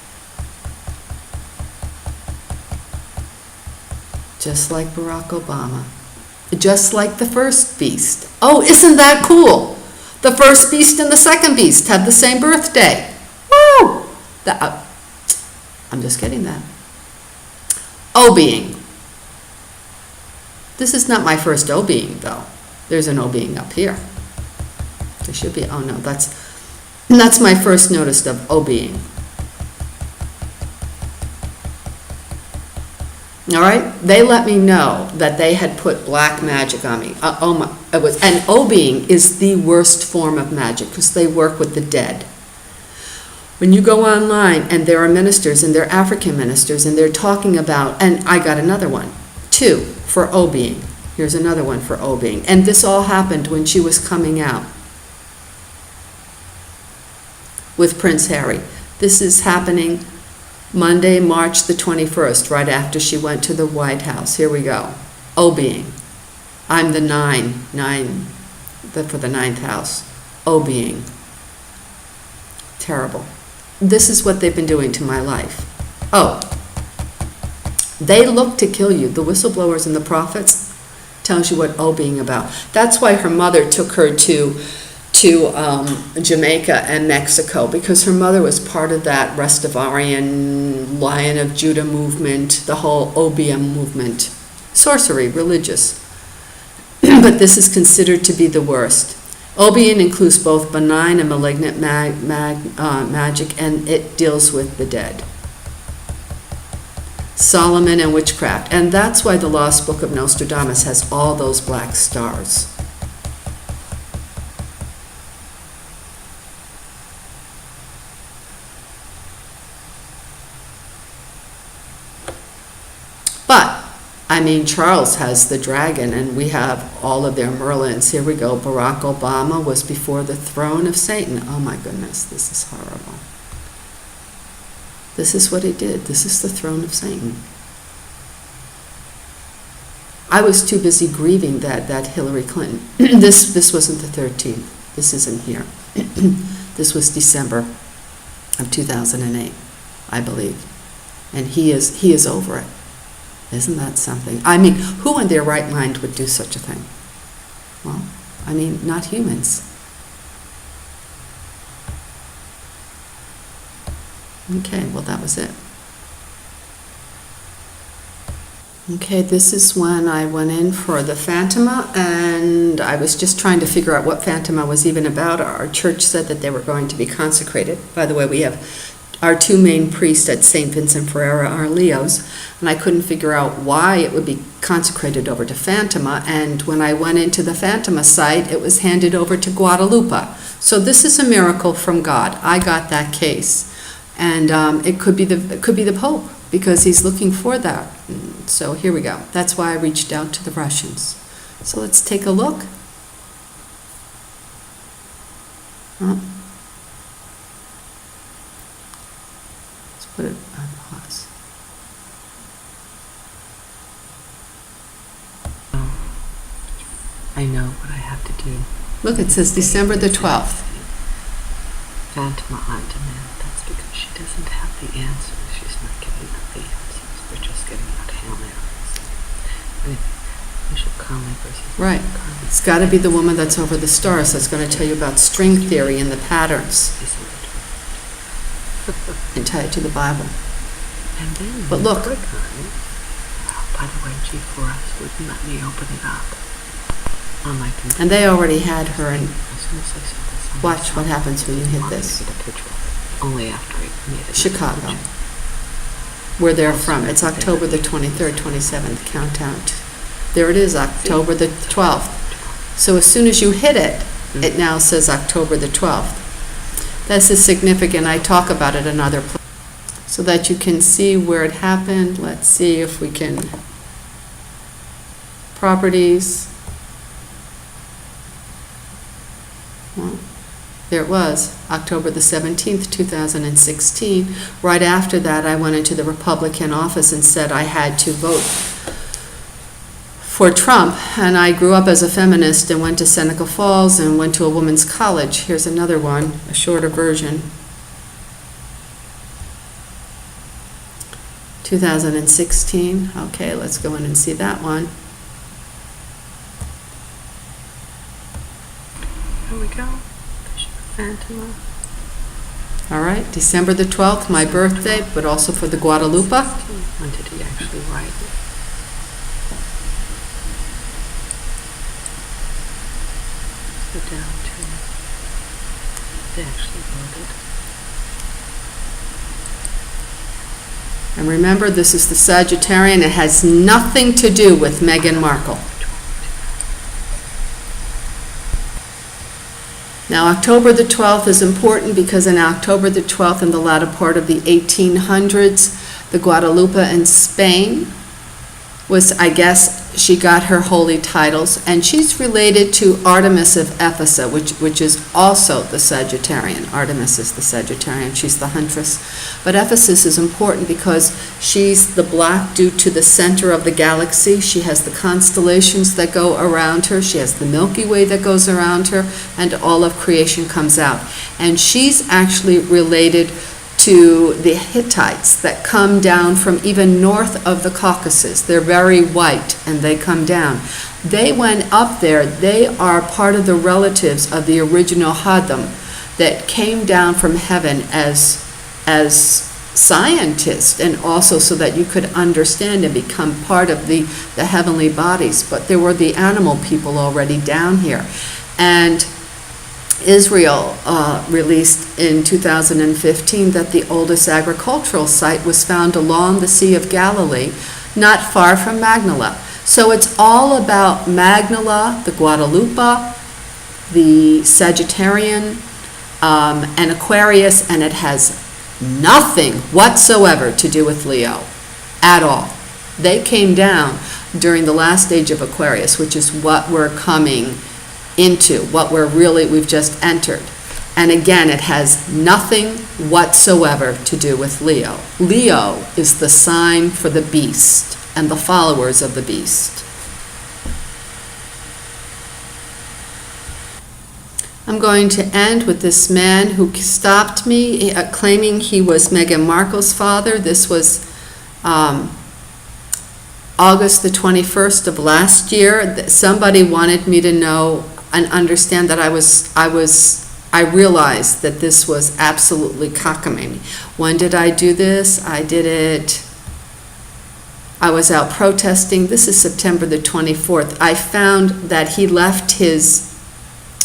Just like Barack Obama. Just like the first beast. Oh, isn't that cool? The first beast and the second beast have the same birthday. Woo! I'm just getting that. O-being. This is not my first O-being, though. There's an O-being up here. There should be, oh no, that's my first notice of O-being. All right, they let me know that they had put black magic on me. And O-being is the worst form of magic because they work with the dead. When you go online and there are ministers and they're African ministers and they're talking about, and I got another one, 2 for O-being. Here's another one for O-being. And this all happened when she was coming out with Prince Harry. This is happening Monday, March the 21st, right after she went to the White House. Here we go. O-being. I'm the 9 for the 9th house. O-being. Terrible. This is what they've been doing to my life. Oh, they look to kill you. The whistleblowers and the prophets tells you what O-being about. That's why her mother took her to Jamaica and Mexico, because her mother was part of that Rastafarian Lion of Judah movement, the whole opium movement. Sorcery, religious. But this is considered to be the worst. O-being includes both benign and malignant magic, and it deals with the dead. Solomon and witchcraft. And that's why the Lost Book of Nostradamus has all those black stars. But, I mean, Charles has the dragon, and we have all of their Merlins. Here we go. Barack Obama was before the throne of Satan. Oh my goodness, this is horrible. This is what he did. This is the throne of Satan. I was too busy grieving that Hillary Clinton. This wasn't the 13th. This isn't here. This was December of 2008, I believe. And he is over it. Isn't that something? I mean, who in their right mind would do such a thing? Well, I mean, not humans. Okay, well, that was it. Okay, this is when I went in for the Phantom, and I was just trying to figure out what Phantom was even about. Our church said that they were going to be consecrated. By the way, we have our two main priests at St. Vincent Ferrara are Leos, and I couldn't figure out why it would be consecrated over to Phantom, and when I went into the Phantom site, it was handed over to Guadalupe. So this is a miracle from God. I got that case, and it could be the Pope, because he's looking for that. So here we go. That's why I reached out to the Russians. So let's take a look. Let's put it on pause. I know what I have to do. Look, it says December the 12th. Phantom on demand. That's because she doesn't have the answers. She's not giving out the answers. They're just getting out Hail Marys. Anyway, we should calmly versus Right. It's got to be the woman that's over the stars that's going to tell you about string theory and the patterns and tie it to the Bible. And then, But look. by the way, G4S wouldn't let me open it up on my computer. And they already had her, and As soon as I saw this, watch what happens when you hit this. Get a picture of it. Only after I made it. Chicago, where they're from. It's October the 23rd, 27th, count out. There it is, October the 12th. So as soon as you hit it, it now says October the 12th. This is significant. I talk about it in other places so that you can see where it happened. Let's see if we can. Properties. Well, there it was, October the 17th, 2016. Right after that, I went into the Republican office and said I had to vote for Trump. And I grew up as a feminist and went to Seneca Falls and went to a women's college. Here's another one, a shorter version. 2016. Okay, let's go in and see that one. Here we go. Bishop Phantom. All right, December the 12th, my birthday, but also for the Guadalupe. When did he actually write it? Go down to they actually wrote it. And remember, this is the Sagittarian. It has nothing to do with Meghan Markle. Now, October the 12th is important because in October the 12th, in the latter part of the 1800s, the Guadalupe in Spain was, I guess, she got her holy titles, and she's related to Artemis of Ephesus, which is also the Sagittarian. Artemis is the Sagittarian. She's the huntress. But Ephesus is important because she's the black due to the center of the galaxy. She has the constellations that go around her. She has the Milky Way that goes around her, and all of creation comes out. And she's actually related to the Hittites that come down from even north of the Caucasus. They're very white, and they come down. They went up there. They are part of the relatives of the original Haddam that came down from heaven as scientists, and also so that you could understand and become part of the heavenly bodies. But there were the animal people already down here. And Israel released in 2015 that the oldest agricultural site was found along the Sea of Galilee, not far from Magdala. So it's all about Magdala, the Guadalupe, the Sagittarian, and Aquarius, and it has nothing whatsoever to do with Leo at all. They came down during the last stage of Aquarius, which is what we're coming into, what we've just entered. And again, it has nothing whatsoever to do with Leo. Leo is the sign for the beast and the followers of the beast. I'm going to end with this man who stopped me, claiming he was Meghan Markle's father. This was August the 21st of last year. Somebody wanted me to know and understand that I realized that this was absolutely cockamamie. When did I do this? I did it I was out protesting. This is September the 24th. I found that he left his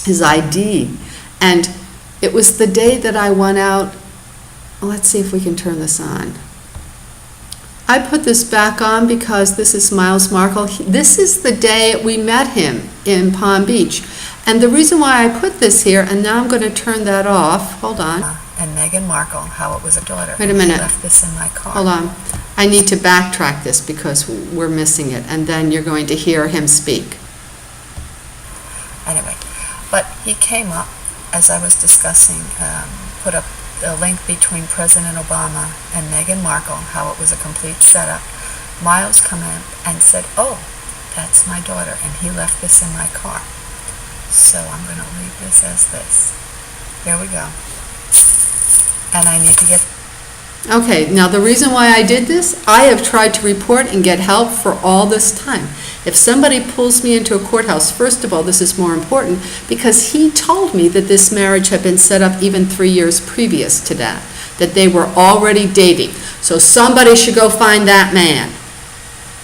ID, and it was the day that I went out. Let's see if we can turn this on. I put this back on because this is Miles Markle. This is the day we met him in Palm Beach. And the reason why I put this here, and now I'm going to turn that off. Hold on. And Meghan Markle, how it was a daughter. Wait a minute. I left this in my car. Hold on. I need to backtrack this because we're missing it, and then you're going to hear him speak. Anyway, but he came up, as I was discussing, put up the link between President Obama and Meghan Markle, how it was a complete setup. Miles come in and said, "Oh, that's my daughter," and he left this in my car. So I'm going to leave this as this. There we go. And I need to get... Okay, now the reason why I did this, I have tried to report and get help for all this time. If somebody pulls me into a courthouse, first of all, this is more important because he told me that this marriage had been set up even 3 years previous to that they were already dating. So somebody should go find that man.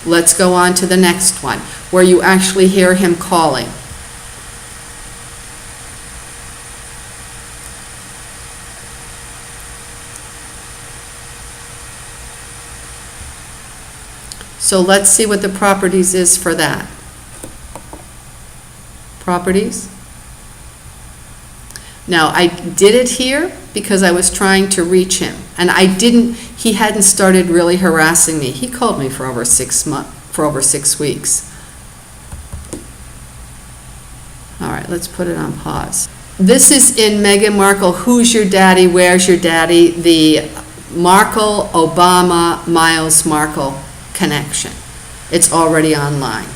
Let's go on to the next one, where you actually hear him calling. So let's see what the properties is for that. Properties. Now, I did it here because I was trying to reach him. And he hadn't started really harassing me. He called me for over 6 weeks. All right, let's put it on pause. This is in Meghan Markle, Who's Your Daddy, Where's Your Daddy? The Markle, Obama, Miles Markle connection. It's already online.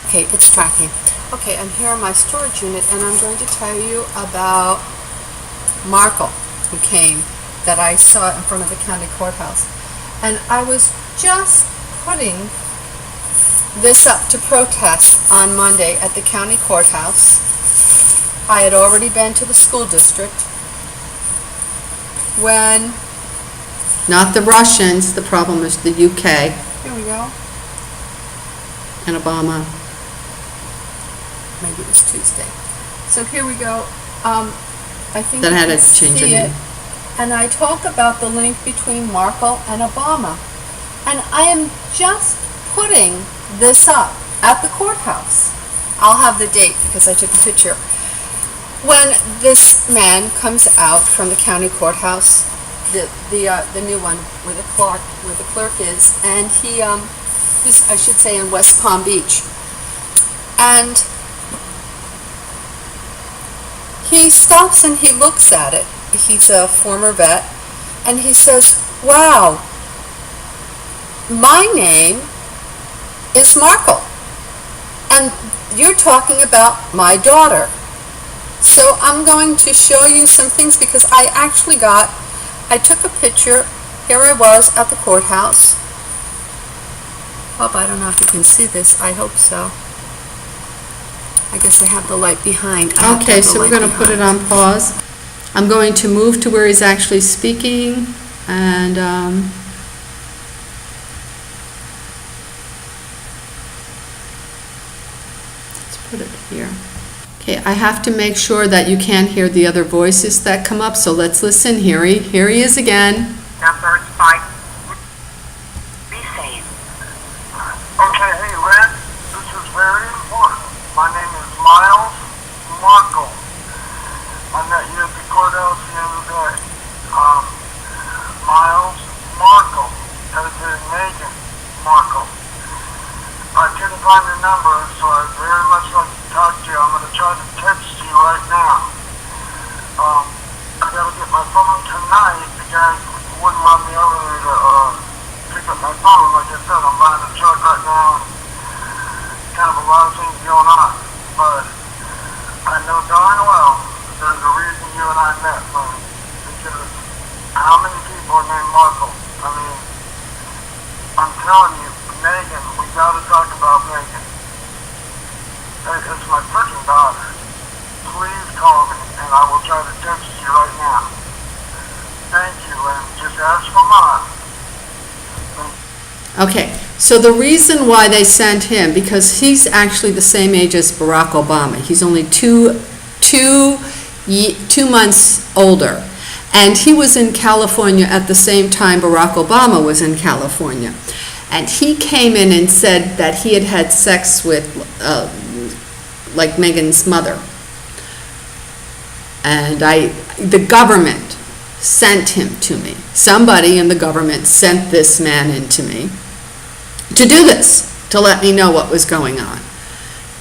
Okay, it's tracking. Okay, I'm here in my storage unit, and I'm going to tell you about Markle, who came, that I saw in front of the county courthouse. And I was just putting this up to protest on Monday at the county courthouse. I had already been to the school district when... Not the Russians, the problem is the UK. Here we go. And Obama. Maybe it was Tuesday. So here we go. I think that you had can to change see your it. name. And I talk about the link between Markle and Obama. And I am just putting this up at the courthouse. I'll have the date because I took a picture. When this man comes out from the county courthouse, the new one where the clerk is, and he's, I should say, in West Palm Beach, and he stops and he looks at it. He's a former vet, and he says, "Wow, my name is Markle, and you're talking about my daughter." So I'm going to show you some things because I took a picture. Here I was at the courthouse. I don't know if you can see this. I hope so. I guess I have the light behind. Okay, so we're going to put it on pause. I'm going to move to where he's actually speaking, and let's put it here. Okay, I have to make sure that you can't hear the other voices that come up, so let's listen. Here he is again. Numbers 5. Be safe. Okay, hey Red, this is very important. My name is Miles Markle. I met you at the courthouse the other day. Miles Markle, edited Meghan Markle. I couldn't find your number, so I'd very much like to talk to you. I'm going to try to text you right now. I got to get my phone tonight. The guy wouldn't let me over there to pick up my phone. Like I said, I'm buying a truck right now, and kind of a lot of things going on. But I know darn well there's a reason you and I met, man. Because how many people are named Markle? I mean, I'm telling you, Meghan, we gotta talk about Meghan. It's my freaking daughter. Please call me, and I will try to text you right now. Thank you, and just ask for mine. Okay, so the reason why they sent him, because he's actually the same age as Barack Obama. He's only two months older. And he was in California at the same time Barack Obama was in California. And he came in and said that he had had sex with, like, Meghan's mother. And the government sent him to me. Somebody in the government sent this man in to me to do this, to let me know what was going on.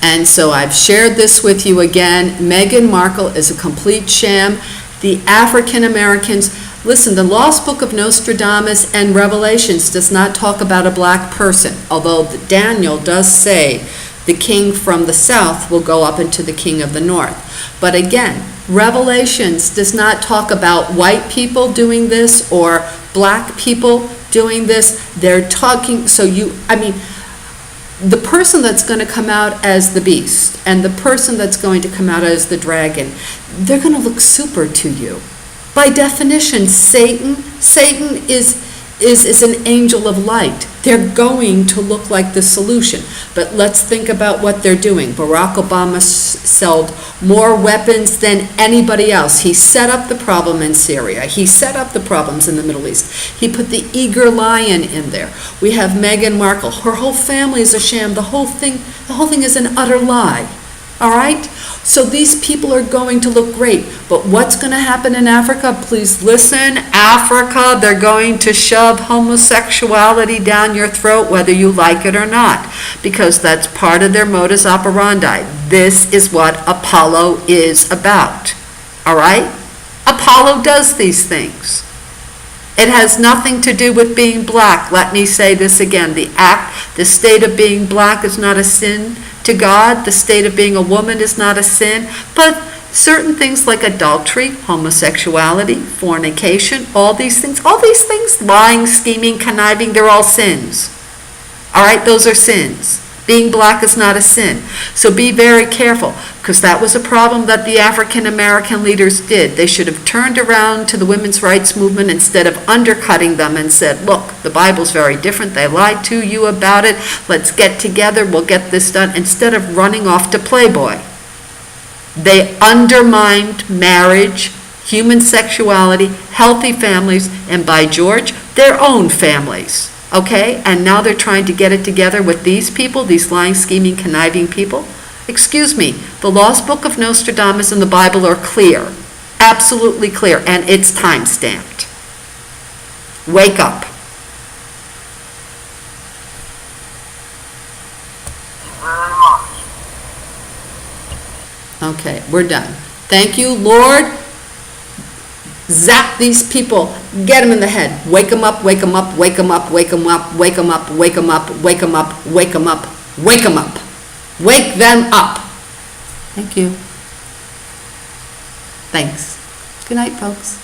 And so I've shared this with you again. Meghan Markle is a complete sham. The African Americans, listen, the Lost Book of Nostradamus and Revelations does not talk about a black person, although Daniel does say the king from the south will go up into the king of the north. But again, Revelations does not talk about white people doing this or black people doing this. They're talking, the person that's going to come out as the beast and the person that's going to come out as the dragon, they're going to look super to you. By definition, Satan is an angel of light. They're going to look like the solution. But let's think about what they're doing. Barack Obama sold more weapons than anybody else. He set up the problem in Syria. He set up the problems in the Middle East. He put the eager lion in there. We have Meghan Markle. Her whole family is a sham. The whole thing is an utter lie. All right? So these people are going to look great. But what's going to happen in Africa? Please listen. Africa, they're going to shove homosexuality down your throat whether you like it or not, because that's part of their modus operandi. This is what Apollo is about. All right? Apollo does these things. It has nothing to do with being black. Let me say this again. The state of being black is not a sin to God. The state of being a woman is not a sin. But certain things like adultery, homosexuality, fornication, all these things, lying, scheming, conniving, they're all sins. All right, those are sins. Being black is not a sin. So be very careful, because that was a problem that the African American leaders did. They should have turned around to the women's rights movement instead of undercutting them and said, look, the Bible's very different. They lied to you about it. Let's get together. We'll get this done. Instead of running off to Playboy. They undermined marriage, human sexuality, healthy families, and by George, their own families. Okay? And now they're trying to get it together with these people, these lying, scheming, conniving people. Excuse me, the Lost Book of Nostradamus and the Bible are clear. Absolutely clear. And it's time-stamped. Wake up. Very much. Okay, we're done. Thank you, Lord. Zap these people. Get them in the head. Wake them up, wake them up, wake them up, wake them up, wake them up, wake them up, wake them up, wake them up, wake them up. Wake them up. Thank you. Thanks. Good night, folks.